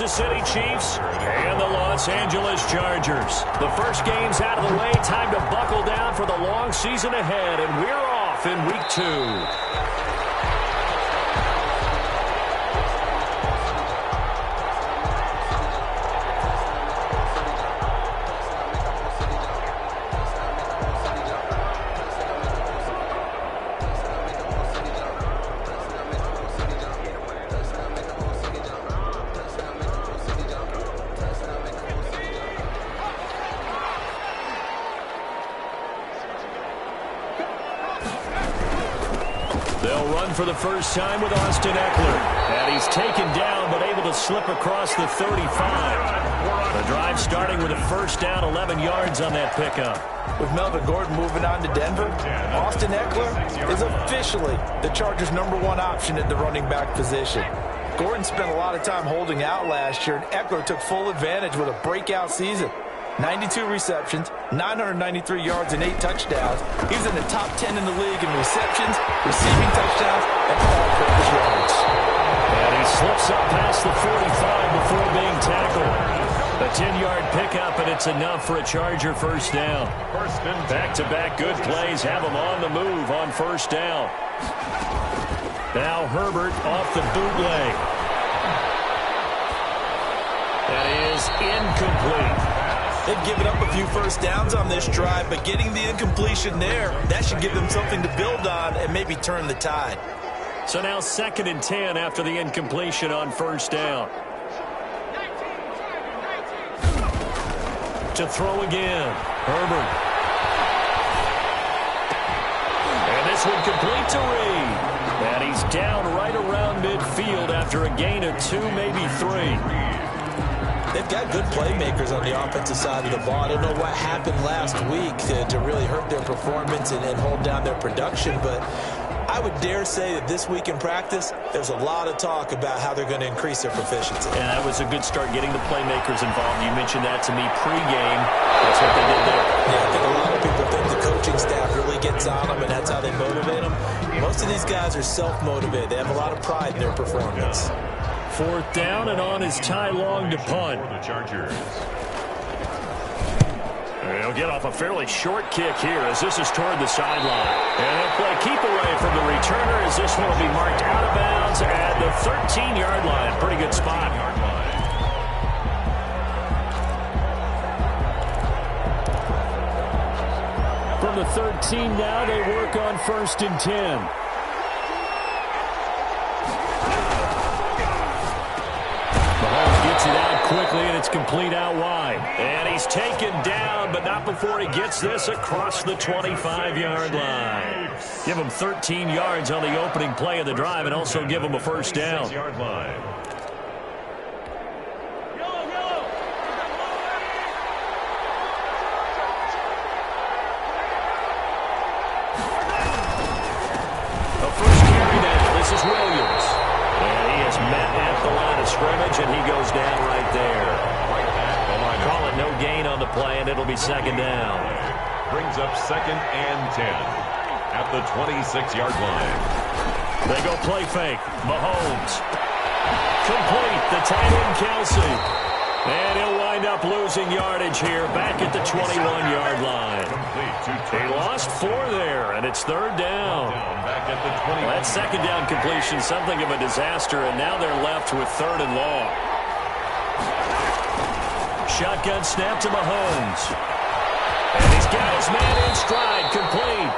Kansas City Chiefs and the Los Angeles Chargers. The first game's out of the way. Time to buckle down for the long season ahead, and we're off in Week 2. They'll run for the first time with Austin Ekeler. And he's taken down, but able to slip across the 35. The drive starting with a first down, 11 yards on that pickup. With Melvin Gordon moving on to Denver, Austin Ekeler is officially the Chargers' #1 option at the running back position. Gordon spent a lot of time holding out last year, and Ekeler took full advantage with a breakout season. 92 receptions, 993 yards, and 8 touchdowns. He's in the top 10 in the league in receptions, receiving touchdowns, and all-purpose yards. And he slips up past the 45 before being tackled. A 10-yard pickup, and it's enough for a Charger first down. Back-to-back good plays have him on the move on first down. Now Herbert off the bootleg. That is incomplete. They've given up a few first downs on this drive, but getting the incompletion there, that should give them something to build on and maybe turn the tide. So now 2nd and 10 after the incompletion on first down. To throw again, Herbert. And this one complete to Reed. And he's down right around midfield after a gain of 2, maybe 3. They've got good playmakers on the offensive side of the ball. I don't know what happened last week to really hurt their performance and hold down their production, but I would dare say that this week in practice, there's a lot of talk about how they're going to increase their proficiency. And that was a good start getting the playmakers involved. You mentioned that to me pregame. That's what they did there. Yeah, I think a lot of people think the coaching staff really gets on them, and that's how they motivate them. Most of these guys are self-motivated. They have a lot of pride in their performance. 4th down, and on is Ty Long to punt. He'll get off a fairly short kick here as this is toward the sideline. And he'll play keep away from the returner as this one will be marked out of bounds at the 13-yard line. Pretty good spot. From the 13 now, they work on 1st and 10. Gets it out quickly, and it's complete out wide. And he's taken down, but not before he gets this across the 25-yard line. Give him 13 yards on the opening play of the drive and also give him a first down. A first carry now. This is Williams. And he is met at the line of scrimmage, and he goes down right there. Call it no gain on the play, and it'll be 2nd down. Brings up 2nd and 10 at the 26-yard line. They go play fake. Mahomes. Complete. The tight end, Kelsey. And he'll wind up losing yardage here back at the 21-yard line. He lost 4 there, and it's 3rd down. That 2nd down completion, something of a disaster, and now they're left with 3rd and long. Shotgun snap to Mahomes. And he's got his man in stride, complete.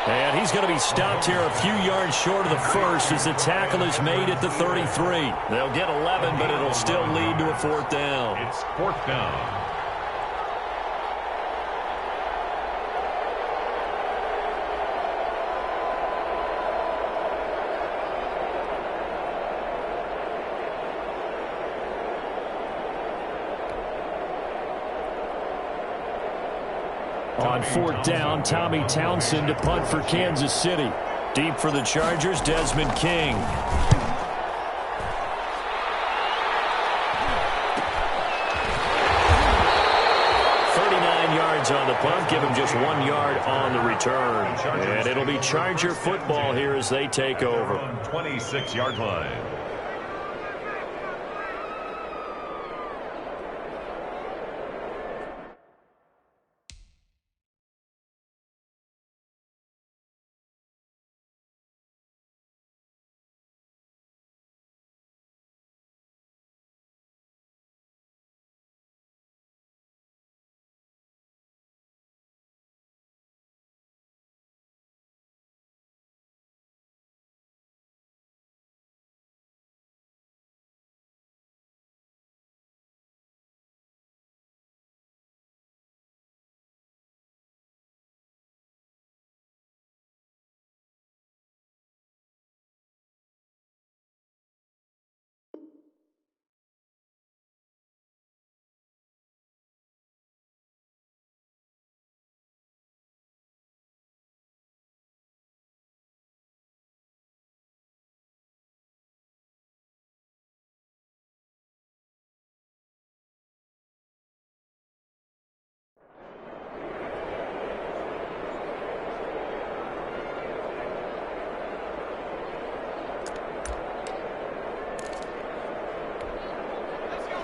And he's going to be stopped here a few yards short of the first as the tackle is made at the 33. They'll get 11, but it'll still lead to a 4th down. It's 4th down. On 4th down, Tommy Townsend to punt for Kansas City. Deep for the Chargers, Desmond King. 39 yards on the punt, give him just 1 yard on the return. And it'll be Charger football here as they take over. 26-yard line.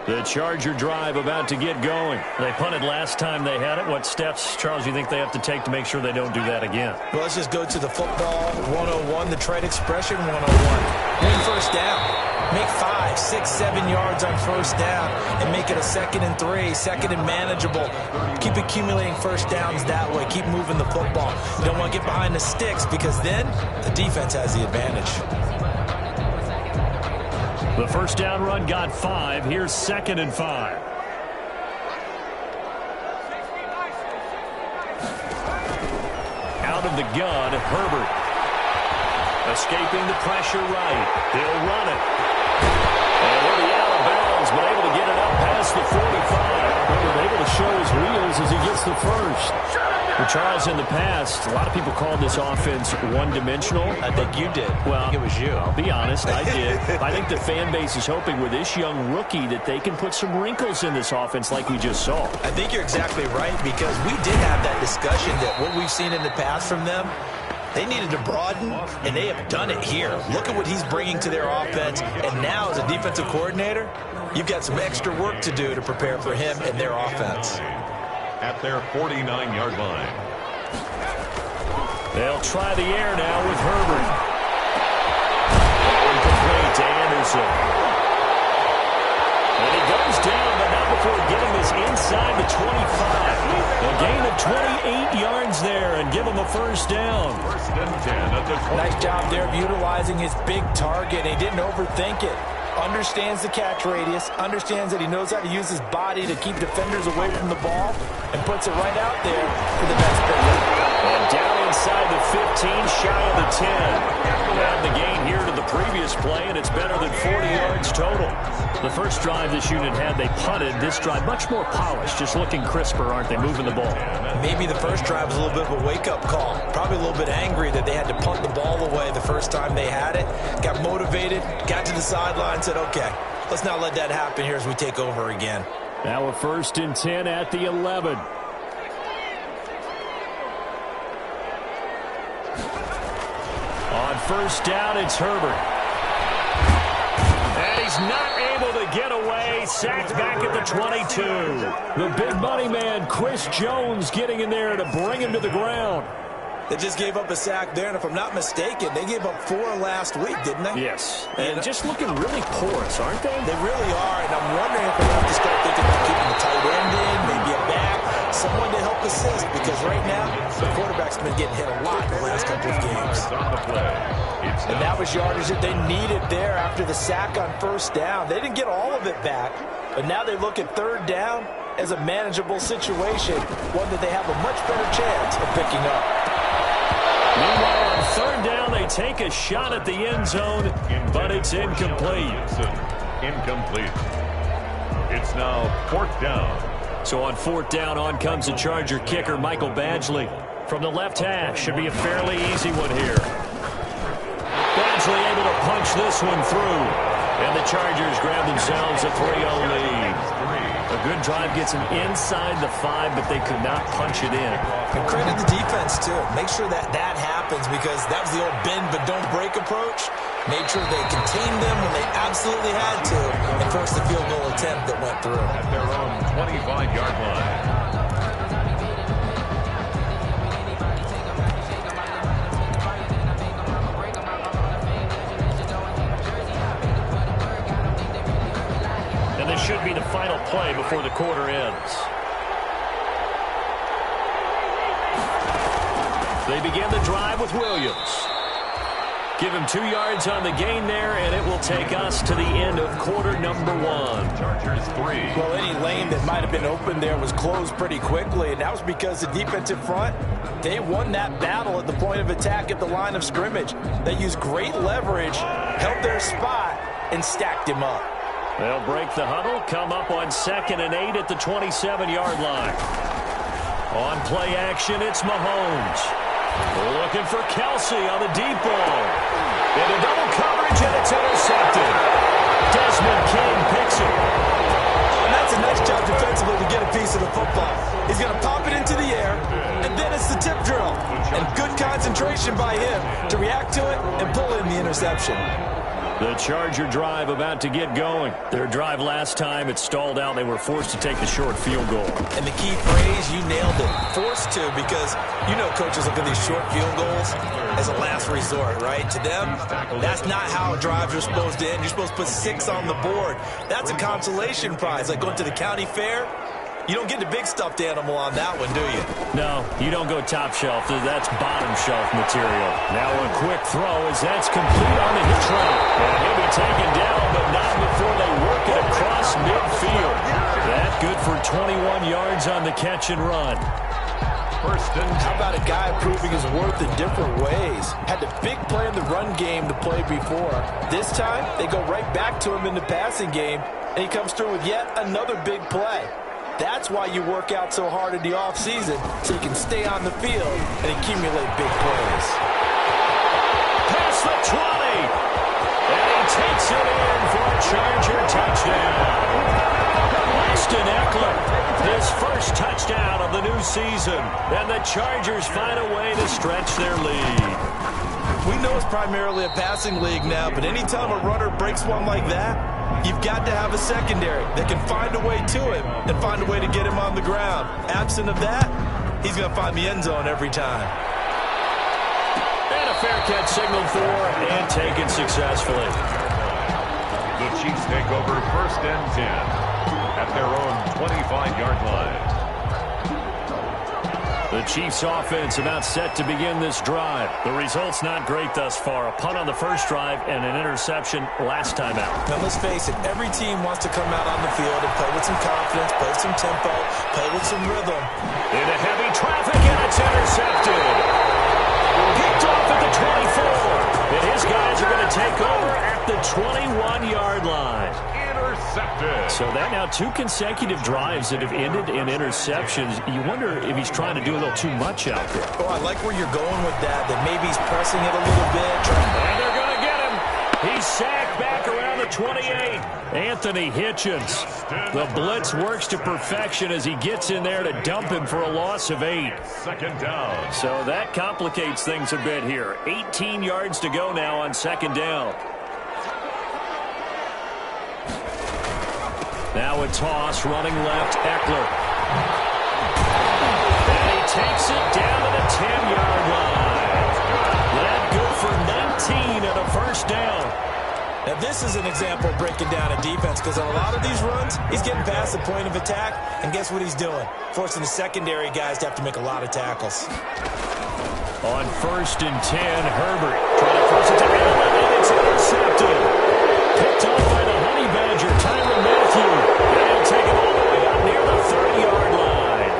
The Charger drive about to get going. They punted last time they had it. What steps, Charles, you think they have to take to make sure they don't do that again? Well, let's just go to the football 101, the trade expression 101. Win first down. Make 5, 6, 7 yards on first down and make it a 2nd and 3, 2nd and manageable. Keep accumulating first downs that way. Keep moving the football. You don't want to get behind the sticks because then the defense has the advantage. The first down run got 5. Here's 2nd and 5. Out of the gun, Herbert. Escaping the pressure right. He'll run it. And he'll be out of bounds, but able to get it up past the 45. Herbert able to show his wheels as he gets the first. Well, Charles, in the past, a lot of people called this offense one-dimensional. I think you did. Well, I think it was you. I'll be honest, I did. I think the fan base is hoping with this young rookie that they can put some wrinkles in this offense like we just saw. I think you're exactly right because we did have that discussion that what we've seen in the past from them, they needed to broaden, and they have done it here. Look at what he's bringing to their offense, and now as a defensive coordinator, you've got some extra work to do to prepare for him and their offense. At their 49-yard line. They'll try the air now with Herbert. Incomplete to Anderson. And he goes down, but not before getting this inside the 25. A gain of 28 yards there and give him a first down. First and 10 at the 20. Nice job there of utilizing his big target. He didn't overthink it. Understands the catch radius, understands that he knows how to use his body to keep defenders away from the ball, and puts it right out there for the next pickup. And down inside the 15, shy of the 10. And the gain here to the previous play, and it's better than 40 yards total. The first drive this unit had, they punted. This drive, much more polished, just looking crisper, aren't they, moving the ball? Maybe the first drive was a little bit of a wake-up call. Probably a little bit angry that they had to punt the ball away the first time they had it. Got motivated, got to the sideline, said, okay, let's not let that happen here as we take over again. Now a 1st and 10 at the 11. On first down, it's Herbert. And he's not able to get away. Sacked back at the 22. The big money man, Chris Jones, getting in there to bring him to the ground. They just gave up a sack there, and if I'm not mistaken, they gave up 4 last week, didn't they? Yes. And just looking really porous, aren't they? They really are, and I'm wondering if they'll have to start thinking about keeping the tight end in, maybe a back, someone to help assist, because right now, the quarterback's been getting hit a lot in the last couple of games. And that was yardage that they needed there after the sack on first down. They didn't get all of it back, but now they look at 3rd down as a manageable situation, one that they have a much better chance of picking up. Meanwhile, on 3rd down, they take a shot at the end zone, but it's incomplete. Incomplete. It's now 4th down. So on 4th down, on comes the Charger kicker, Michael Badgley. From the left hash, should be a fairly easy one here. Badgley able to punch this one through. And the Chargers grab themselves a 3-0 lead. A good drive gets them inside the 5, but they could not punch it in. And credit the defense, too. Make sure that that happens because that was the old bend but don't break approach. Made sure they contained them when they absolutely had to and forced the field goal attempt that went through. At their own 25-yard line. Should be the final play before the quarter ends. They begin the drive with Williams. Give him 2 yards on the gain there, and it will take us to the end of quarter number 1. Chargers 3. Well, any lane that might have been open there was closed pretty quickly, and that was because the defensive front, they won that battle at the point of attack at the line of scrimmage. They used great leverage, held their spot, and stacked him up. They'll break the huddle, come up on 2nd and 8 at the 27-yard line. On play action, it's Mahomes. Looking for Kelsey on the deep ball. Into double coverage, and it's intercepted. Desmond King picks it. And that's a nice job defensively to get a piece of the football. He's going to pop it into the air, and then it's the tip drill. And good concentration by him to react to it and pull in the interception. The Charger drive about to get going. Their drive last time, it stalled out. They were forced to take the short field goal. And the key phrase, you nailed it, forced to, because you know coaches look at these short field goals as a last resort, right? To them, that's not how drives are supposed to end. You're supposed to put 6 on the board. That's a consolation prize, like going to the county fair. You don't get the big stuffed animal on that one, do you? No, you don't go top shelf. That's bottom shelf material. Now a quick throw as that's complete on the hitch route. And he'll be taken down, but not before they work it across midfield. That good for 21 yards on the catch and run. How about a guy proving his worth in different ways? Had the big play in the run game to play before. This time, they go right back to him in the passing game, and he comes through with yet another big play. That's why you work out so hard in the offseason, so you can stay on the field and accumulate big plays. Past the 20. And he takes it in for a Charger touchdown. Austin Ekeler, his first touchdown of the new season. And the Chargers find a way to stretch their lead. We know it's primarily a passing league now, but anytime a runner breaks one like that, you've got to have a secondary that can find a way to him and find a way to get him on the ground. Absent of that, he's going to find the end zone every time. And a fair catch signaled for and taken successfully. The Chiefs take over 1st and 10 at their own 25-yard line. The Chiefs offense about set to begin this drive. The result's not great thus far. A punt on the first drive and an interception last time out. Now let's face it, every team wants to come out on the field and play with some confidence, play with some tempo, play with some rhythm. Into heavy traffic and it's intercepted. Picked off at the 24. And his guys are going to take over at the 21-yard line. Intercepted. So that now 2 consecutive drives that have ended in interceptions. You wonder if he's trying to do a little too much out there. Oh, I like where you're going with that maybe he's pressing it a little bit. And they're going to get him. He's sacked back around the 28. Anthony Hitchens. The blitz works to perfection as he gets in there to dump him for a loss of 8. 2nd down. So that complicates things a bit here. 18 yards to go now on 2nd down. Now a toss running left, Ekeler. And he takes it down to the 10-yard line. That good for 19 and a 1st down. Now this is an example of breaking down a defense, because on a lot of these runs, he's getting past the point of attack, and guess what he's doing? Forcing the secondary guys to have to make a lot of tackles. On 1st and 10, Herbert trying to force it to Allen, and it's intercepted. Picked off by the Honey Badger, Tyrann Mathieu. And he'll take it all the way up near the 30-yard line.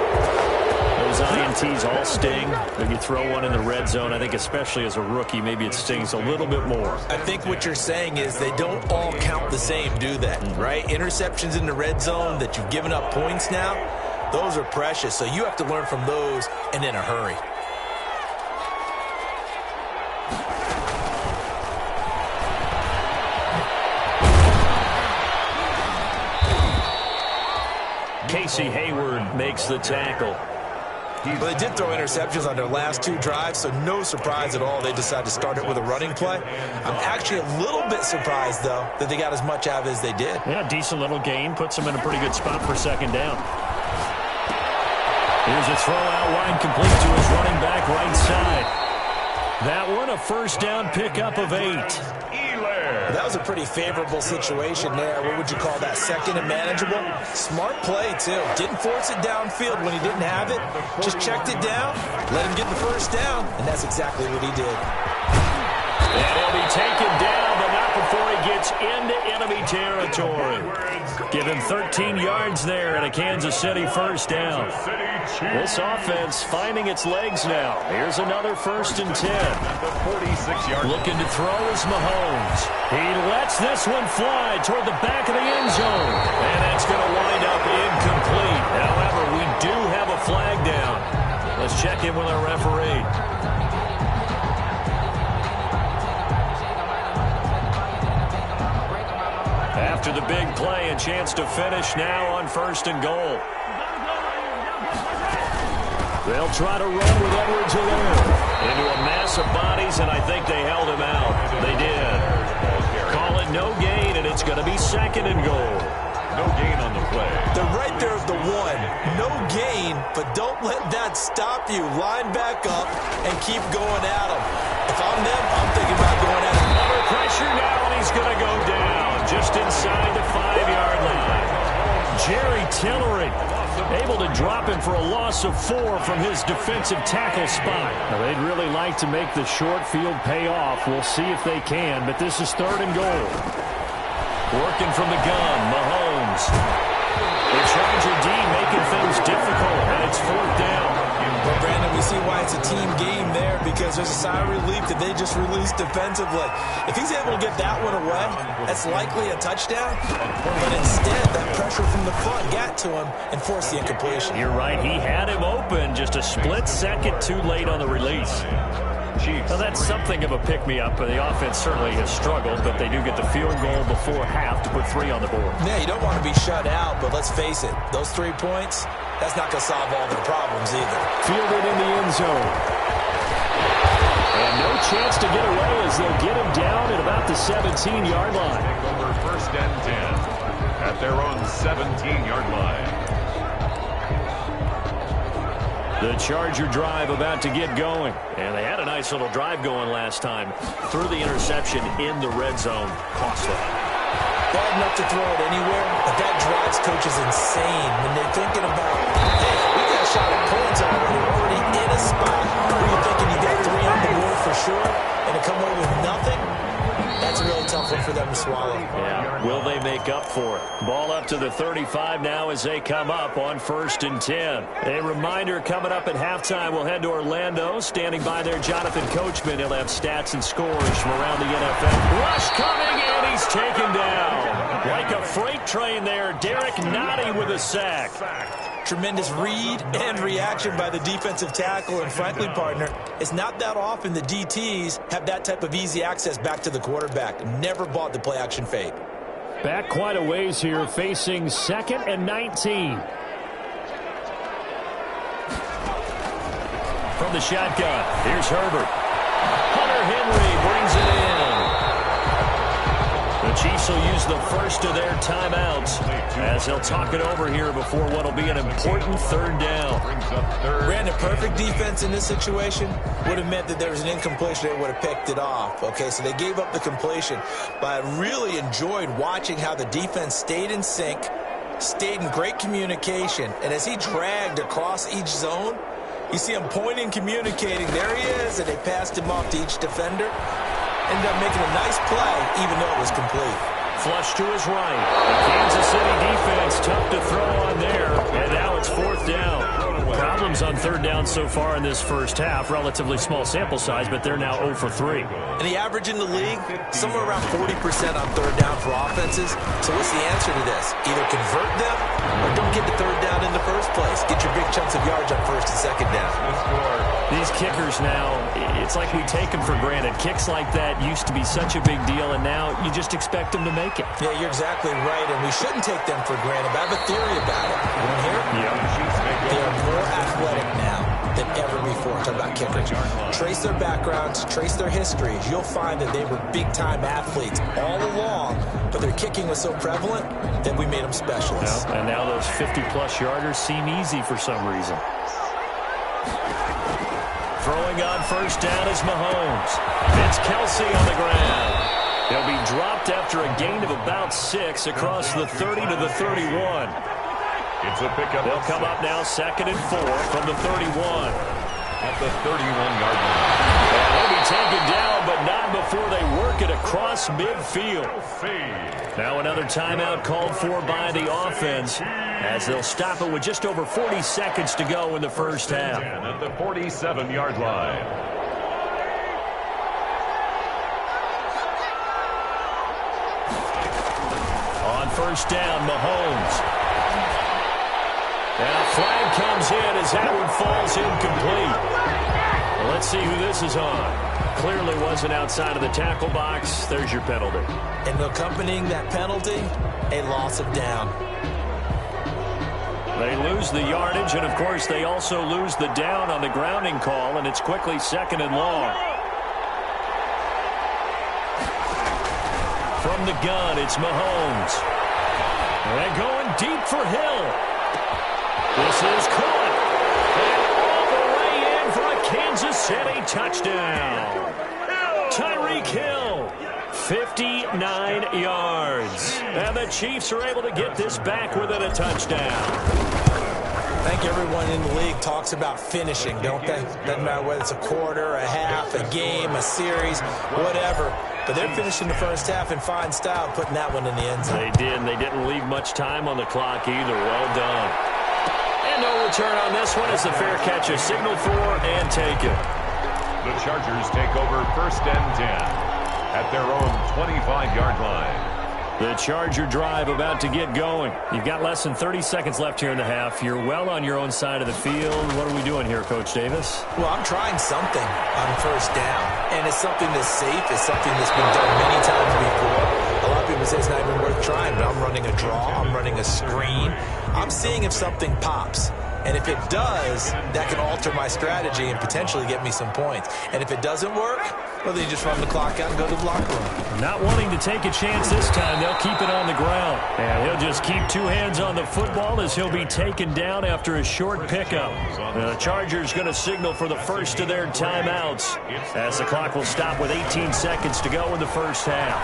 Those INTs all sting. If you throw one in the red zone, I think especially as a rookie, maybe it stings a little bit more. I think what you're saying is they don't all count the same, do they? Right? Interceptions in the red zone that you've given up points now, those are precious. So you have to learn from those and in a hurry. Casey Hayward makes the tackle. Well, they did throw interceptions on their last 2 drives, so no surprise at all they decided to start it with a running play. I'm actually a little bit surprised, though, that they got as much out of it as they did. Yeah, decent little gain. Puts them in a pretty good spot for 2nd down. Here's a throw out wide, complete to his running back right side. That one a 1st down pickup of 8. That was a pretty favorable situation there. What would you call that? 2nd and manageable? Smart play, too. Didn't force it downfield when he didn't have it. Just checked it down, let him get the 1st down, and that's exactly what he did. And he'll be taken down, but not before he gets into enemy territory. Give him 13 yards there and a Kansas City 1st down. This offense finding its legs now. Here's another 1st and 10. Looking to throw is Mahomes. He lets this one fly toward the back of the end zone. And that's going to wind up incomplete. However, we do have a flag down. Let's check in with our referee. After the big play, a chance to finish now on 1st and goal. They'll try to run with Edwards alone into a mass of bodies, and I think they held him out. They did. Call no gain, and it's going to be 2nd and goal. No gain on the play. They're right there at the 1. No gain, but don't let that stop you. Line back up and keep going at them. If I'm them, I'm thinking about going at them. Under pressure now, and he's going to go down just inside the 5-yard line. Jerry Tillery able to drop him for a loss of 4 from his defensive tackle spot. Now, they'd really like to make the short field pay off. We'll see if they can, but this is 3rd and goal. Working from the gun, Mahomes. The Charger D making things difficult, and it's 4th down. Well, Brandon, we see why it's a team game there, because there's a sigh of relief that they just released defensively. If he's able to get that one away, that's likely a touchdown. But instead, that pressure from the front got to him and forced the incompletion. You're right. He had him open, just a split second too late on the release. Now, that's something of a pick-me-up. The offense certainly has struggled, but they do get the field goal before half to put 3 on the board. Yeah, you don't want to be shut out, but let's face it, those 3 points, that's not going to solve all their problems either. Fielded in the end zone. And no chance to get away as they'll get him down at about the 17-yard line. Over 1st and 10 at their own 17-yard line. The Charger drive about to get going. And they had a nice little drive going last time. Threw the interception in the red zone. Costly. Bad enough to throw it anywhere, but that drives coaches insane when they're thinking about, hey, we got a shot at points already in a spot where you're thinking you got 3 on the board for sure, and to come away with nothing, that's a really tough one for them to swallow. Yeah, will they make up for it? Ball up to the 35 now as they come up on 1st and 10. A reminder, coming up at halftime, we'll head to Orlando. Standing by there, Jonathan Coachman. He'll have stats and scores from around the NFL. Rush coming, and he's taken down. Like a freight train there, Derek Nottie with a sack. Tremendous read and reaction by the defensive tackle, and frankly, partner, it's not that often the DTs have that type of easy access back to the quarterback. Never bought the play-action fake. Back quite a ways here, facing 2nd and 19. From the shotgun, here's Herbert. Hunter Henry brings it in. The Chiefs will use the first of their timeouts as they'll talk it over here before what will be an important 3rd down. Brandon, perfect defense in this situation would have meant that there was an incompletion. They would have picked it off. Okay, so they gave up the completion. But I really enjoyed watching how the defense stayed in sync, stayed in great communication. And as he dragged across each zone, you see him pointing, communicating. There he is, and they passed him off to each defender. Ended up making a nice play, even though it was complete. Flush to his right. The Kansas City defense tough to throw on there. And now it's 4th down. Problems on 3rd down so far in this first half. Relatively small sample size, but they're now 0 for 3. And the average in the league, somewhere around 40% on 3rd down for offenses. So what's the answer to this? Either convert them or don't get the 3rd down in the first place. Get your big chunks of yards on 1st and 2nd down. These kickers now, it's like we take them for granted. Kicks like that used to be such a big deal, and now you just expect them to make it. Yeah, you're exactly right, and we shouldn't take them for granted. But I have a theory about it. You want to hear it? Yeah. They are more athletic now than ever before. Talk about kickers. Trace their backgrounds, trace their histories. You'll find that they were big-time athletes all along, but their kicking was so prevalent that we made them specialists. And now those 50-plus yarders seem easy for some reason. Throwing on 1st down is Mahomes. It's Kelsey on the ground. He'll be dropped after a gain of about 6 across the 30 to the 31. It's a pickup. They'll come up now 2nd and 4 from the 31. At the 31-yard line. And he'll be taken down, but not before they work it across midfield. Now another timeout called for by the offense as they'll stop it with just over 40 seconds to go in the first half. At the 47-yard line. On 1st down, Mahomes. Now flag comes in as that one falls incomplete. Well, let's see who this is on. Clearly wasn't outside of the tackle box. There's your penalty. And accompanying that penalty, a loss of down. They lose the yardage, and of course they also lose the down on the grounding call, and it's quickly 2nd and long. From the gun, it's Mahomes. And going deep for Hill. This is caught. And all the way in for a Kansas City touchdown. Tyreek Hill, 59 yards. And the Chiefs are able to get this back within a touchdown. I think everyone in the league talks about finishing, don't they? Doesn't matter whether it's a quarter, a half, a game, a series, whatever. But they're finishing the first half in fine style, putting that one in the end zone. They did, and they didn't leave much time on the clock either. Well done. And no return on this one as the fair catch is signaled for and taken. The Chargers take over 1st and 10 at their own 25-yard line. The Charger drive about to get going. You've got less than 30 seconds left here in the half. You're well on your own side of the field. What are we doing here, Coach Davis? Well, I'm trying something on first down, and it's something that's safe. It's something that's been done many times before. A lot of people say it's not even worth trying, but I'm running a draw. I'm running a screen. I'm seeing if something pops. And if it does, that can alter my strategy and potentially get me some points. And if it doesn't work, well, then you just run the clock out and go to the locker room. Not wanting to take a chance this time, they'll keep it on the ground. And he'll just keep two hands on the football as he'll be taken down after a short pickup. The Chargers going to signal for the first of their timeouts as the clock will stop with 18 seconds to go in the first half.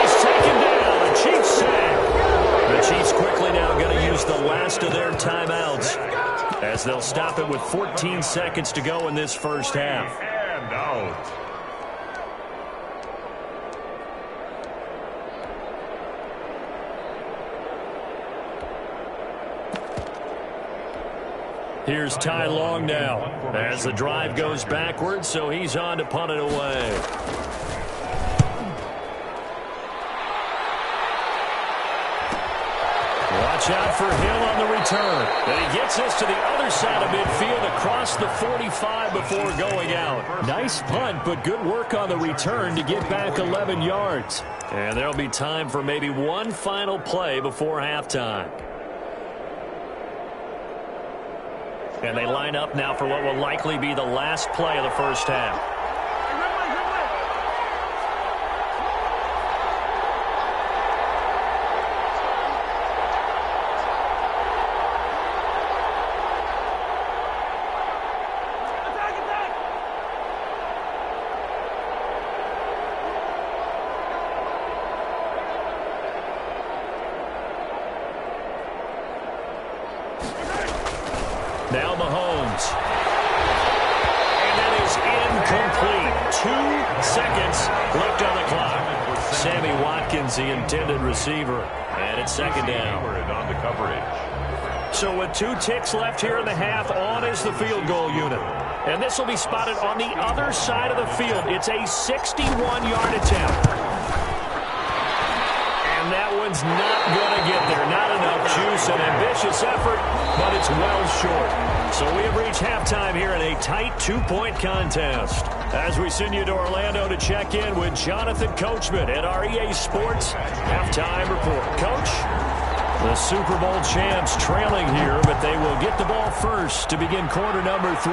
He's taken down. The Chiefs sack. The Chiefs quickly now going to use the last of their timeouts as they'll stop it with 14 seconds to go in this first half. And out. Here's Ty Long now as the drive goes backwards, so he's on to punt it away. Watch out for Hill on the return. And he gets this to the other side of midfield across the 45 before going out. Nice punt, but good work on the return to get back 11 yards. And there'll be time for maybe one final play before halftime. And they line up now for what will likely be the last play of the first half. Now Mahomes. And that is incomplete. 2 seconds left on the clock. Sammy Watkins, the intended receiver. And it's second down. On the coverage. So with 2 ticks left here in the half, on is the field goal unit. And this will be spotted on the other side of the field. It's a 61-yard attempt. And that one's not going to get there. Not enough juice, an ambitious effort, but it's well short. So we have reached halftime here in a tight 2-point contest. As we send you to Orlando to check in with Jonathan Coachman at our EA Sports Halftime Report. Coach, the Super Bowl champs trailing here, but they will get the ball first to begin quarter number 3.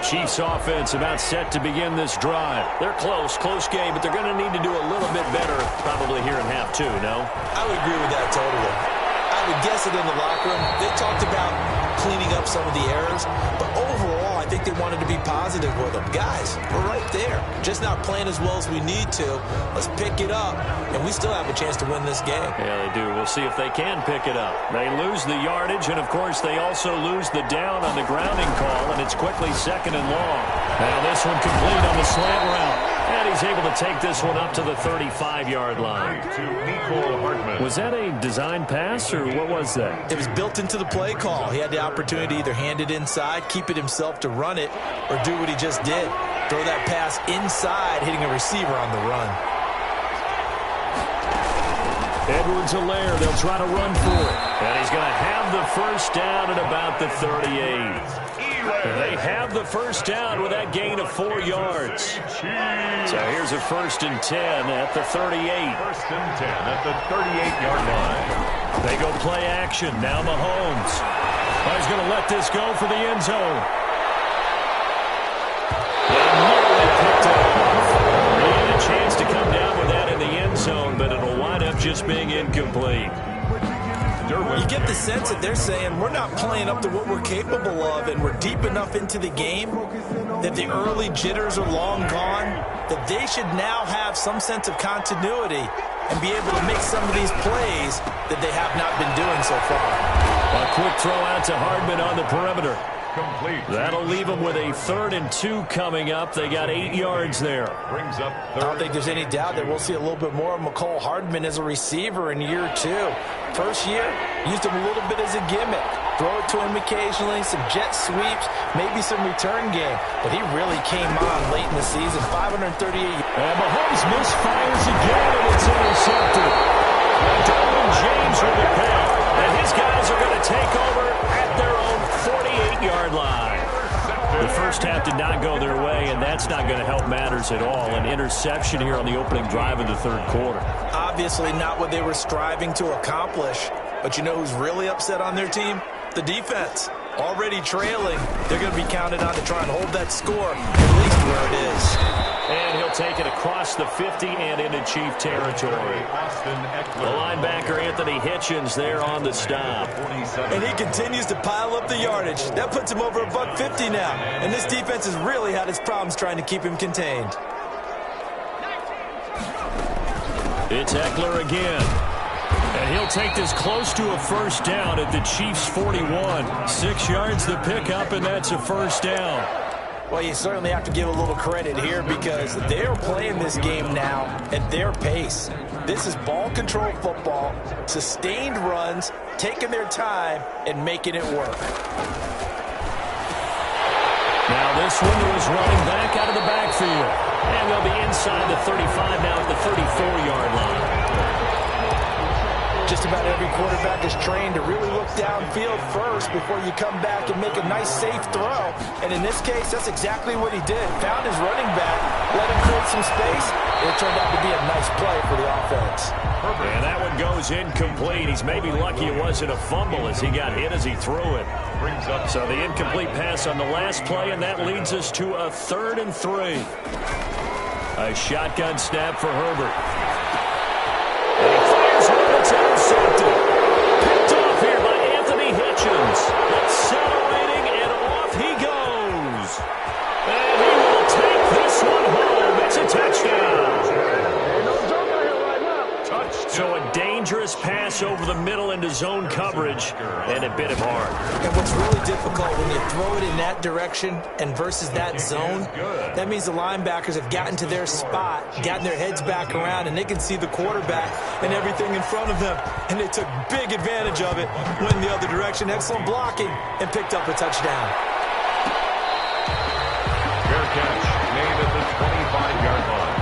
Chiefs offense about set to begin this drive. They're close game, but they're going to need to do a little bit better probably here in half 2, no? I would agree with that totally. I would guess it in the locker room. They talked about cleaning up some of the errors, but overall, I think they wanted to be positive with them. Guys, we're right there. Just not playing as well as we need to. Let's pick it up, and we still have a chance to win this game. Yeah, they do. We'll see if they can pick it up. They lose the yardage, and, of course, they also lose the down on the grounding call, and it's quickly second and long. Now this one complete on the slant route. And he's able to take this one up to the 35-yard line. Was that a design pass, or what was that? It was built into the play call. He had the opportunity to either hand it inside, keep it himself to run it, or do what he just did. Throw that pass inside, hitting a receiver on the run. Edwards-Helaire, they'll try to run for it. And he's going to have the first down at about the 38. They have the first down with that gain of 4 yards. So here's a 1st and 10 at the 38. 1st and 10 at the 38-yard line. They go play action. Now Mahomes. He's going to let this go for the end zone. They nearly picked it off. They had a chance to come down with that in the end zone, but it'll wind up just being incomplete. You get the sense that they're saying we're not playing up to what we're capable of, and we're deep enough into the game that the early jitters are long gone, that they should now have some sense of continuity and be able to make some of these plays that they have not been doing so far. A quick throw out to Hardman on the perimeter. Complete. That'll leave them with a 3rd and 2 coming up. They got 8 yards there. Brings up I don't think there's any doubt that we'll see a little bit more of Mecole Hardman as a receiver in year 2. First year, used him a little bit as a gimmick. Throw it to him occasionally, some jet sweeps, maybe some return game. But he really came on late in the season, 538. And Mahomes misfires again, and it's intercepted. Derwin James with the pick. And his guys are going to take over at their own 48-yard line. The first half did not go their way, and that's not going to help matters at all. An interception here on the opening drive of the 3rd quarter. Obviously not what they were striving to accomplish. But you know who's really upset on their team? The defense. Already trailing. They're going to be counted on to try and hold that score, at least where it is. And he'll take it across the 50 and into Chief territory. The linebacker, Anthony Hitchens, there on the stop. And he continues to pile up the yardage. That puts him over $150 now. And this defense has really had its problems trying to keep him contained. It's Eckler again. And he'll take this close to a first down at the Chiefs' 41. 6 yards the pickup, and that's a first down. Well, you certainly have to give a little credit here because they're playing this game now at their pace. This is ball control football, sustained runs, taking their time, and making it work. Now this one was running back out of the backfield. And they'll be inside the 35 now at the 34-yard line. Just about every quarterback is trained to really look downfield first before you come back and make a nice, safe throw. And in this case, that's exactly what he did. Found his running back, let him create some space, and it turned out to be a nice play for the offense. And that one goes incomplete. He's maybe lucky it wasn't a fumble as he got hit as he threw it. So the incomplete pass on the last play, and that leads us to a 3rd and 3. A shotgun snap for Herbert. And he fires one that's intercepted. Picked off here by Anthony Hitchens. Accelerating, and off he goes. And he will take this one home. It's a touchdown. So a dangerous pass over the middle into zone coverage, and it bit him hard. And what's really difficult when you throw it in that direction and versus that zone, that means the linebackers have gotten to their spot, gotten their heads back around, and they can see the quarterback and everything in front of them. And they took big advantage of it, went in the other direction, excellent blocking, and picked up a touchdown. Fair catch made at the 25-yard line.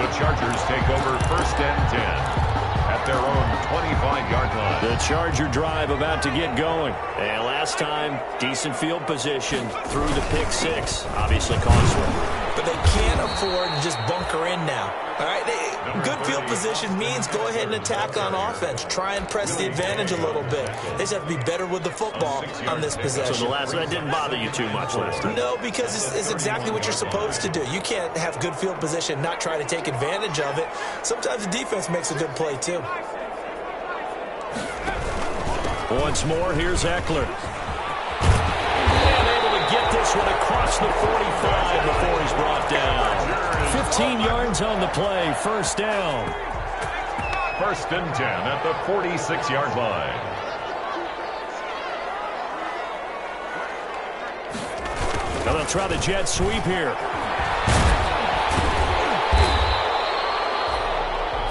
The Chargers take over 1st and 10. At their own 25-yard line. The Charger drive about to get going. And last time, decent field position through the pick 6. Obviously costly. But they can't afford to just bunker in now. All right, good field position means go ahead and attack on offense. Try and press the advantage a little bit. They just have to be better with the football on this possession. So that didn't bother you too much last time? No, because it's exactly what you're supposed to do. You can't have good field position, not try to take advantage of it. Sometimes the defense makes a good play, too. Once more, here's Eckler. And able to get this one across the 45 before he's brought down. 15 yards on the play, first down. 1st and 10 at the 46-yard line. Now they'll try the jet sweep here.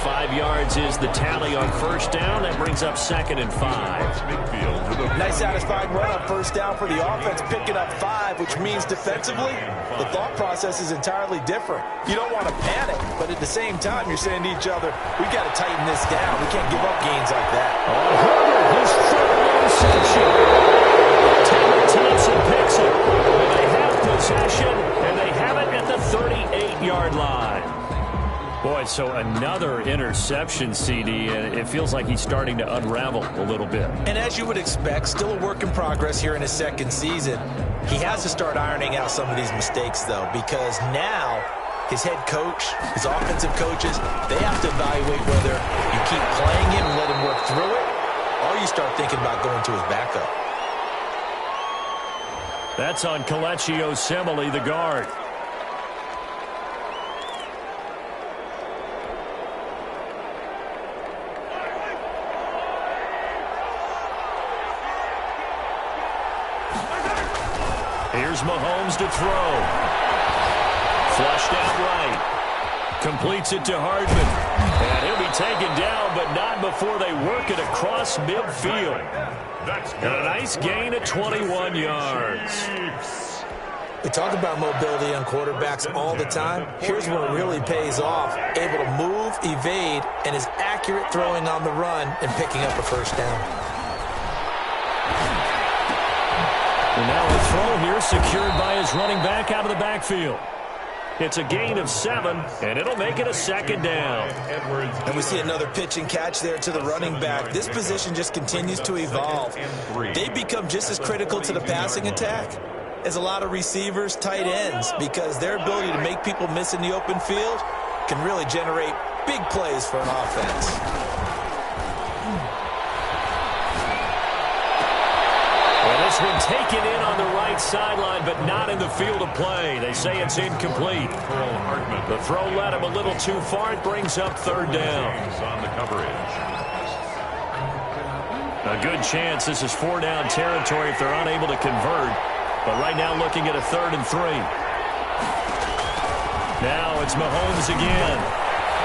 5 yards is the tally on first down. That brings up 2nd and 5. Nice satisfying run on first down for the offense, picking up 5, which means defensively, the thought process is entirely different. You don't want to panic, but at the same time, you're saying to each other, we got to tighten this down. We can't give up gains like that. Herbert, his third interception. Taylor Thompson picks it. They have possession, and they have it at the 38-yard line. Boy, so another interception, CD, and it feels like he's starting to unravel a little bit. And as you would expect, still a work in progress here in his second season. He has to start ironing out some of these mistakes, though, because now his head coach, his offensive coaches, they have to evaluate whether you keep playing him and let him work through it, or you start thinking about going to his backup. That's on Kelechi Osemele, the guard. Here's Mahomes to throw. Flushed out right. Completes it to Hardman. And he'll be taken down, but not before they work it across midfield. And a nice gain of 21 yards. We talk about mobility on quarterbacks all the time. Here's where it really pays off. Able to move, evade, and is accurate throwing on the run and picking up a first down. And now a throw here secured by his running back out of the backfield. It's a gain of 7, and it'll make it a 2nd down. And we see another pitch and catch there to the running back. This position just continues to evolve. They become just as critical to the passing attack as a lot of receivers, tight ends, because their ability to make people miss in the open field can really generate big plays for an offense. This one taken in on the right sideline, but not in the field of play. They say it's incomplete. The throw led him a little too far. It brings up 3rd down. On the coverage. A good chance this is 4-down territory if they're unable to convert. But right now looking at a 3rd and 3. Now it's Mahomes again.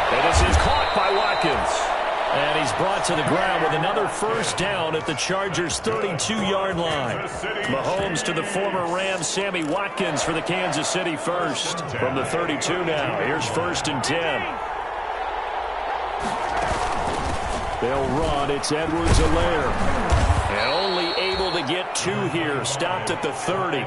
And this is caught by Watkins. And he's brought to the ground with another first down at the Chargers' 32-yard line. Mahomes to the former Rams, Sammy Watkins for the Kansas City first. From the 32 now, here's 1st and 10. They'll run. It's Edwards-Helaire. And only able to get 2 here. Stopped at the 30.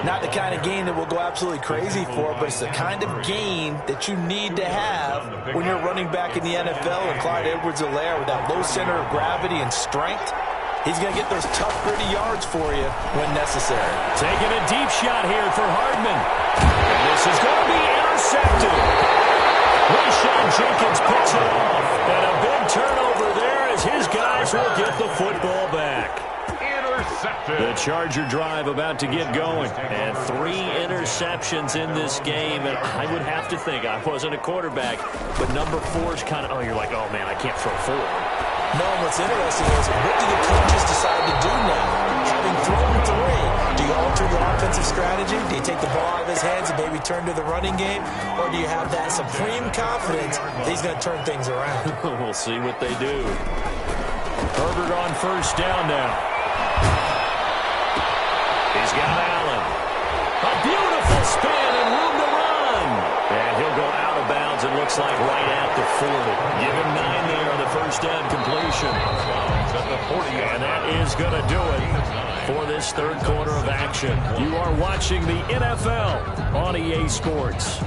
Not the kind of gain that we'll go absolutely crazy for, but it's the kind of gain that you need to have when you're running back in the NFL. And Clyde Edwards-Helaire, with that low center of gravity and strength, he's going to get those tough, gritty yards for you when necessary. Taking a deep shot here for Hardman. And this is going to be intercepted. Rayshon Jenkins picks it off. And a big turnover there as his guys will get the football back. The Charger drive about to get going. And 3 interceptions in this game. And I would have to think, I wasn't a quarterback, but number 4 is kind of, oh, you're like, oh, man, I can't throw 4. No, what's interesting is, what do the coaches decide to do now? Having thrown 3, do you alter the offensive strategy? Do you take the ball out of his hands and maybe turn to the running game? Or do you have that supreme confidence that he's going to turn things around? We'll see what they do. Herbert on first down now. He's got Allen. A beautiful spin and room to run. And he'll go out of bounds, it looks like, right at the 40. Give him 9 there on the first down completion. And that is going to do it for this 3rd quarter of action. You are watching the NFL on EA Sports.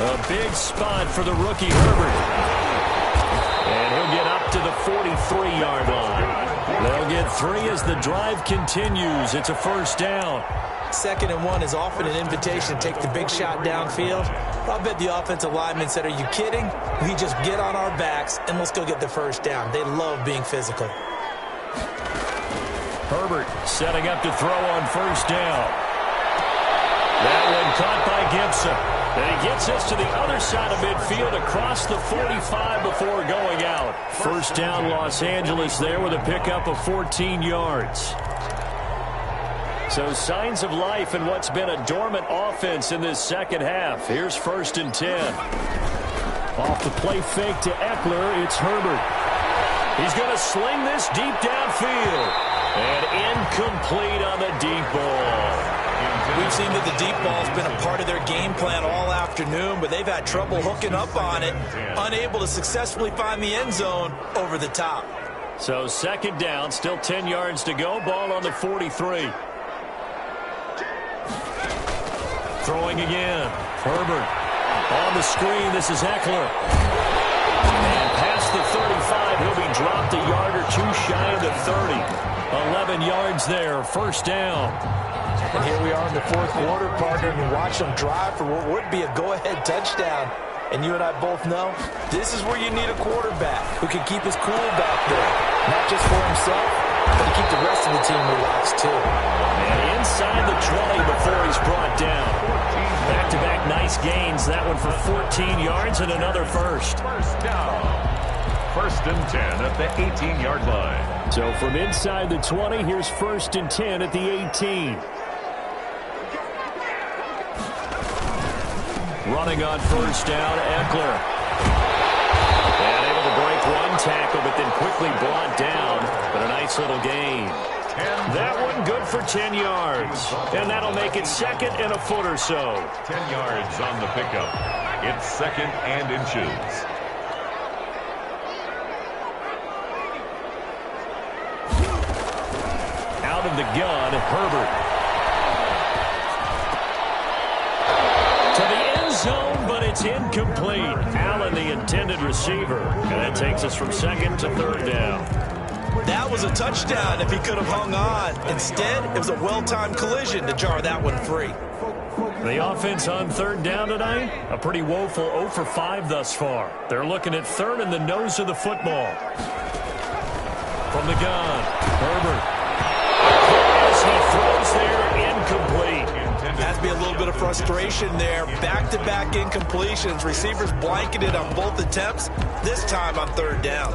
A big spot for the rookie Herbert. And he'll get up to the 43-yard line. They'll get 3 as the drive continues. It's a first down. 2nd and 1 is often an invitation to take the big shot downfield. I'll bet the offensive linemen said, are you kidding? We just get on our backs and let's go get the first down. They love being physical. Herbert setting up to throw on first down. That one caught by Gibson. And he gets us to the other side of midfield across the 45 before going out. First down, Los Angeles there with a pickup of 14 yards. So signs of life in what's been a dormant offense in this second half. Here's 1st and 10. Off the play fake to Eckler, it's Herbert. He's going to sling this deep downfield. And incomplete on the deep ball. We've seen that the deep ball's been a part of their game plan all afternoon, but they've had trouble hooking up on it, unable to successfully find the end zone over the top. So 2nd down, still 10 yards to go, ball on the 43. Throwing again, Herbert. On the screen, this is Eckler. And past the 35, he'll be dropped a yard or two shy of the 30. 11 yards there, 1st down. And here we are in the 4th quarter, partner, and you watch them drive for what would be a go-ahead touchdown. And you and I both know this is where you need a quarterback who can keep his cool back there. Not just for himself, but to keep the rest of the team relaxed too. And inside the 20 before he's brought down. Back-to-back nice gains. That one for 14 yards and another first. First down. 1st and 10 at the 18-yard line. So from inside the 20, here's 1st and 10 at the 18. Running on 1st down, Eckler. And able to break one tackle, but then quickly brought down. But a nice little gain. That one good for 10 yards. And that'll make it 2nd and a foot or so. 10 yards on the pickup. It's 2nd and inches. Out of the gun, Herbert. Zone, but it's incomplete. Allen, the intended receiver. And that takes us from 2nd to 3rd down. That was a touchdown if he could have hung on. Instead, it was a well-timed collision to jar that one free. The offense on 3rd down tonight, a pretty woeful 0 for 5 thus far. They're looking at 3rd and the nose of the football. From the gun, Herbert. As he throws there, incomplete. Has to be a little bit of frustration there. Back-to-back incompletions. Receivers blanketed on both attempts, this time on 3rd down.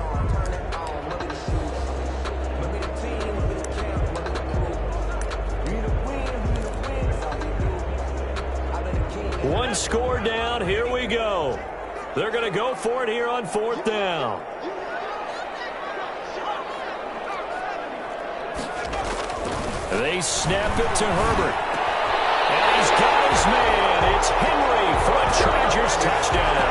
One score down. Here we go. They're going to go for it here on 4th down. They snap it to Herbert. And he's got his man. It's Henry for a Chargers touchdown.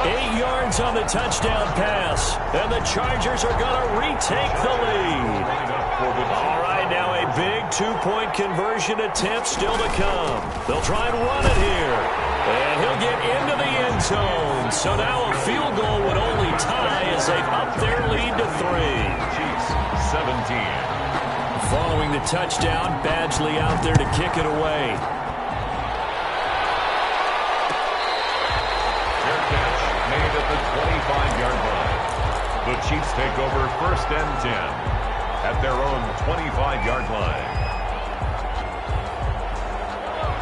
8 yards on the touchdown pass. And the Chargers are going to retake the lead. All right, now a big 2-point conversion attempt still to come. They'll try and run it here. And he'll get into the end zone. So now a field goal would only tie as they've upped their lead to 3. Chiefs, 17. Following the touchdown, Badgley out there to kick it away. Fair catch made at the 25-yard line. The Chiefs take over 1st and 10 at their own 25-yard line.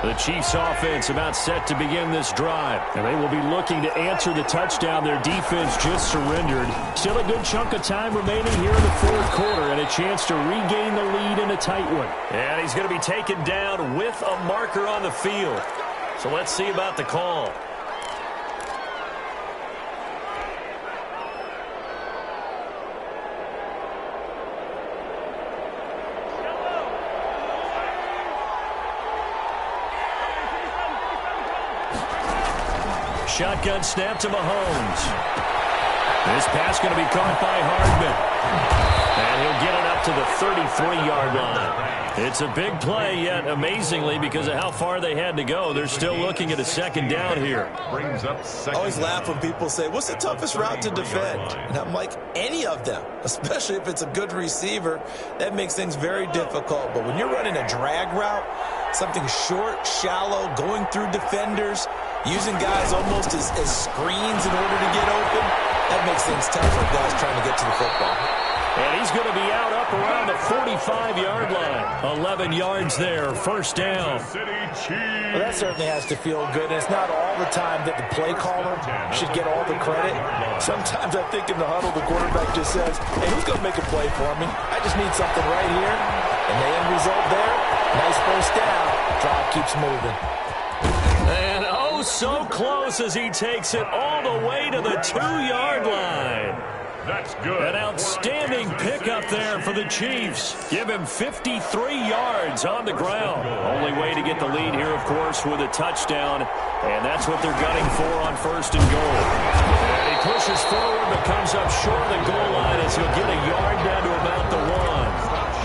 The Chiefs offense about set to begin this drive. And they will be looking to answer the touchdown their defense just surrendered. Still a good chunk of time remaining here in the 4th quarter and a chance to regain the lead in a tight one. And he's going to be taken down with a marker on the field. So let's see about the call. Shotgun snap to Mahomes. This pass going to be caught by Hardman. And he'll get it up to the 33-yard line. It's a big play, yet amazingly, because of how far they had to go, they're still looking at a 2nd down here. Brings up 2nd. I always laugh when people say, what's the toughest route to defend? And I'm like, any of them, especially if it's a good receiver. That makes things very difficult. But when you're running a drag route, something short, shallow, going through defenders, using guys almost as screens in order to get open, that makes things tough for guys trying to get to the football. And he's going to be out up around the 45-yard line. 11 yards there, first down. Well, that certainly has to feel good. And it's not all the time that the play caller should get all the credit. Sometimes I think in the huddle, the quarterback just says, hey, who's going to make a play for me? I just need something right here. And the end result there, nice first down. Drive keeps moving. And oh, so close as he takes it all the way to the 2-yard line. That's good. An outstanding pickup there for the Chiefs. Give him 53 yards on the ground. Only way to get the lead here, of course, with a touchdown. And that's what they're gunning for on first and goal. And he pushes forward but comes up short of the goal line as he'll get a yard down to about the 1.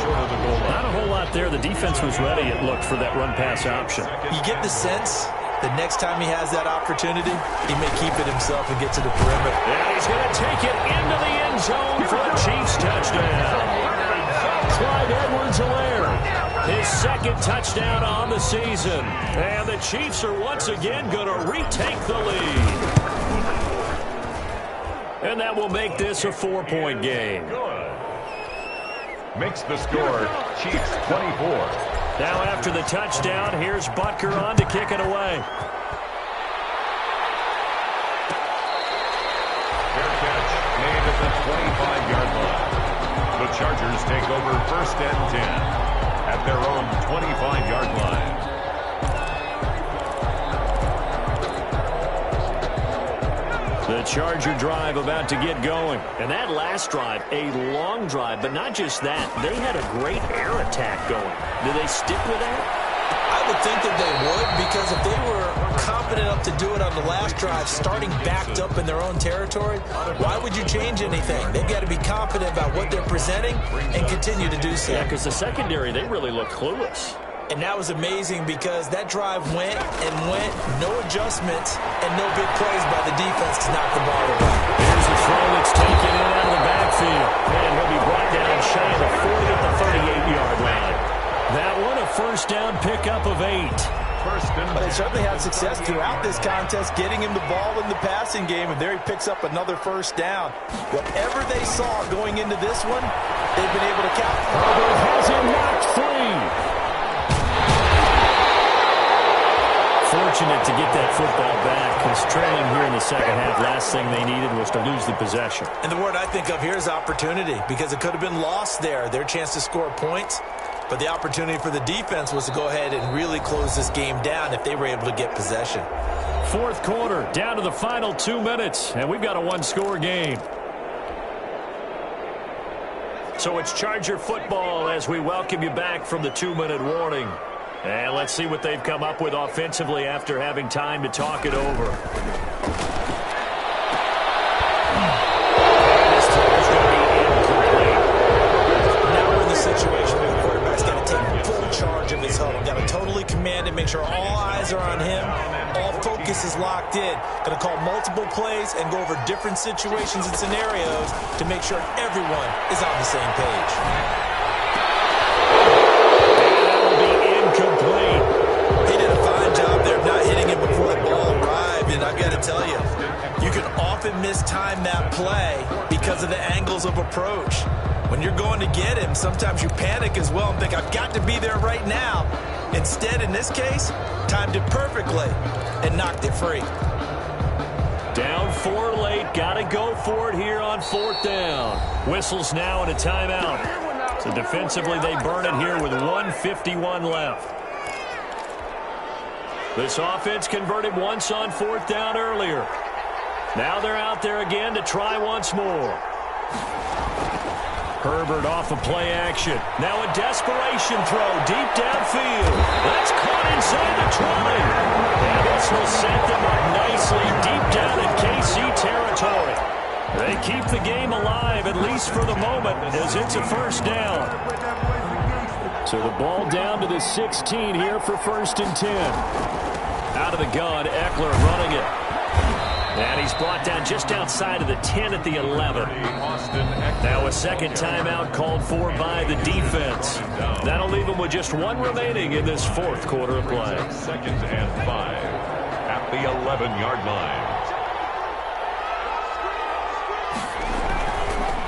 Short of the goal line. Not a whole lot there. The defense was ready, it looked, for that run-pass option. You get the sense the next time he has that opportunity, he may keep it himself and get to the perimeter. And he's going to take it into the end zone for a Chiefs touchdown. Clyde Edwards-Helaire, his second touchdown on the season. And the Chiefs are once again going to retake the lead. And that will make this a 4-point game. Makes the score Chiefs 24. Now after the touchdown, here's Butker on to kick it away. Fair catch made at the 25-yard line. The Chargers take over first and 10 at their own 25-yard line. The Charger drive about to get going. And that last drive, a long drive, but not just that. They had a great air attack going. Do they stick with that? I would think that they would, because if they were confident enough to do it on the last drive, starting backed up in their own territory, why would you change anything? They've got to be confident about what they're presenting and continue to do so. Yeah, because the secondary, they really look clueless. And that was amazing because that drive went and went, no adjustments, and no big plays by the defense to knock the ball away. Here's a throw that's taken in out of the backfield. And he'll be brought down shy of the 40 at the 38-yard line. That one a first down pickup of 8. But they certainly had success throughout this contest, getting him the ball in the passing game, and there he picks up another first down. Whatever they saw going into this one, they've been able to capitalize. Herbert has him knocked free. Fortunate to get that football back, because trailing here in the second half, last thing they needed was to lose the possession. And the word I think of here is opportunity, because it could have been lost there, their chance to score points. But the opportunity for the defense was to go ahead and really close this game down if they were able to get possession. Fourth quarter, down to the final 2 minutes, and we've got a one-score game. So it's Charger football as we welcome you back from the 2-minute warning. And let's see what they've come up with offensively after having time to talk it over. This throw is going to be incomplete. Now we're in the situation where the quarterback's got to take full charge of his huddle. Got to totally command it, make sure all eyes are on him. All focus is locked in. Going to call multiple plays and go over different situations and scenarios to make sure everyone is on the same page. Complete. He did a fine job there of not hitting it before the ball arrived, and I've got to tell you, you can often mistime that play because of the angles of approach. When you're going to get him, sometimes you panic as well and think, I've got to be there right now. Instead, in this case, timed it perfectly and knocked it free. Down 4 late, got to go for it here on fourth down. Whistles now and a timeout. So defensively, they burn it here with 1:51 left. This offense converted once on fourth down earlier. Now they're out there again to try once more. Herbert off of play action. Now a desperation throw deep downfield. That's caught inside the 20. And this will set them up nicely deep down in KC territory. They keep the game alive, at least for the moment, as it's a first down. So the ball down to the 16 here for first and 10. Out of the gun, Eckler running it. And he's brought down just outside of the 10 at the 11. Now a second timeout called for by the defense. That'll leave them with just one remaining in this fourth quarter of play. Second and 5 at the 11-yard line.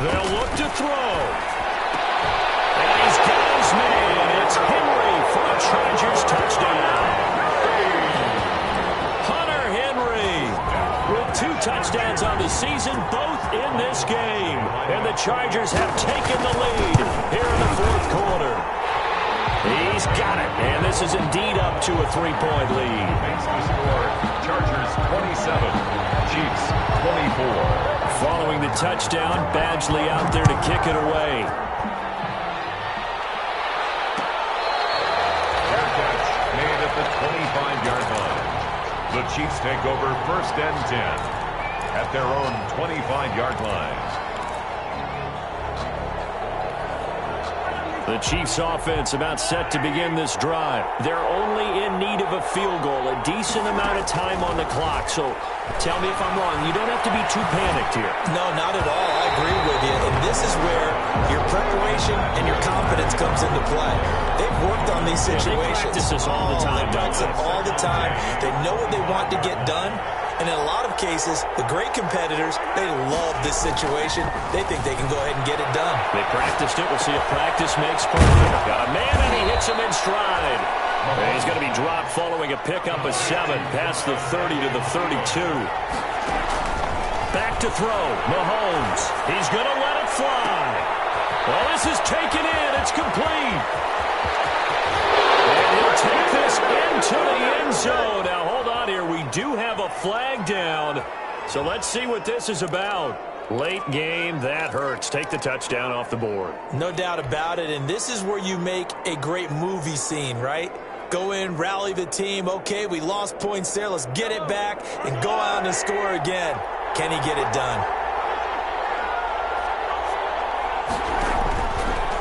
They'll look to throw. And he's got his man. It's Henry for a Chargers touchdown. Hunter Henry with 2 touchdowns on the season, both in this game. And the Chargers have taken the lead here in the 4th quarter. He's got it, and this is indeed up to a 3-point lead. Makes the score Chargers 27, Chiefs 24. Following the touchdown, Badgley out there to kick it away. Fair catch made at the 25-yard line. The Chiefs take over 1st and 10 at their own 25-yard line. The Chiefs offense about set to begin this drive. They're only in need of a field goal, a decent amount of time on the clock. So tell me if I'm wrong. You don't have to be too panicked here. No, not at all. I agree with you. And this is where your preparation and your confidence comes into play. They've worked on these situations. They practice this all the time. They practice it all the time. They know what they want to get done. And in a lot of cases, the great competitors, they love this situation. They think they can go ahead and get it done. They practiced it. We'll see if practice makes perfect. Got a man, and he hits him in stride. And he's going to be dropped following a pickup of 7 past the 30 to the 32. Back to throw. Mahomes. He's going to let it fly. Well, this is taken in. It's complete. And he'll take this into the end zone. Now, hold on here. We do have a flag down. So let's see what this is about. Late game, that hurts. Take the touchdown off the board. No doubt about it, and this is where you make a great movie scene, right? Go in, rally the team. Okay, we lost points there. Let's get it back and go out and score again. Can he get it done?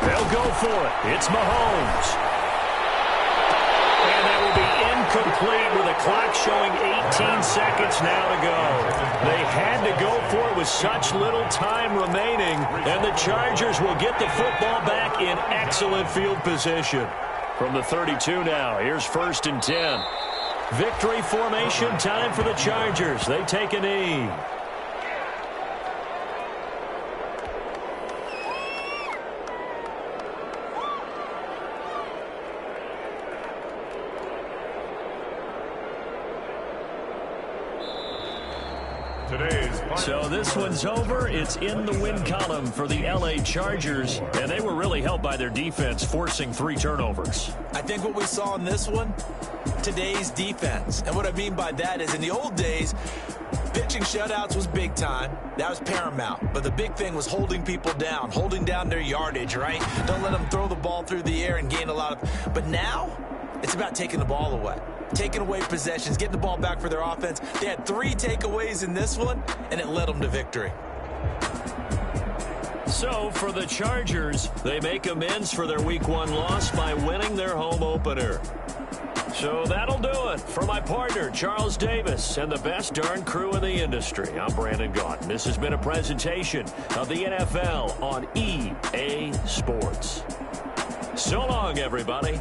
They'll go for it. It's Mahomes. And that will be incomplete with a clock showing 18 seconds now to go. They had to go for it with such little time remaining, and the Chargers will get the football back in excellent field position. From the 32 now, here's 1st and 10. Victory formation time for the Chargers. They take a knee. So this one's over. It's in the win column for the LA Chargers, and they were really helped by their defense forcing 3 turnovers. I think what we saw in this one, today's defense. And what I mean by that is in the old days, pitching shutouts was big time. That was paramount. But the big thing was holding people down, holding down their yardage, right? Don't let them throw the ball through the air and gain a lot of... But now, it's about taking the ball away. Taking away possessions, getting the ball back for their offense. They had 3 takeaways in this one, and it led them to victory. So, for the Chargers, they make amends for their Week 1 loss by winning their home opener. So that'll do it for my partner, Charles Davis, and the best darn crew in the industry. I'm Brandon Gaudin. This has been a presentation of the NFL on EA Sports. So long, everybody.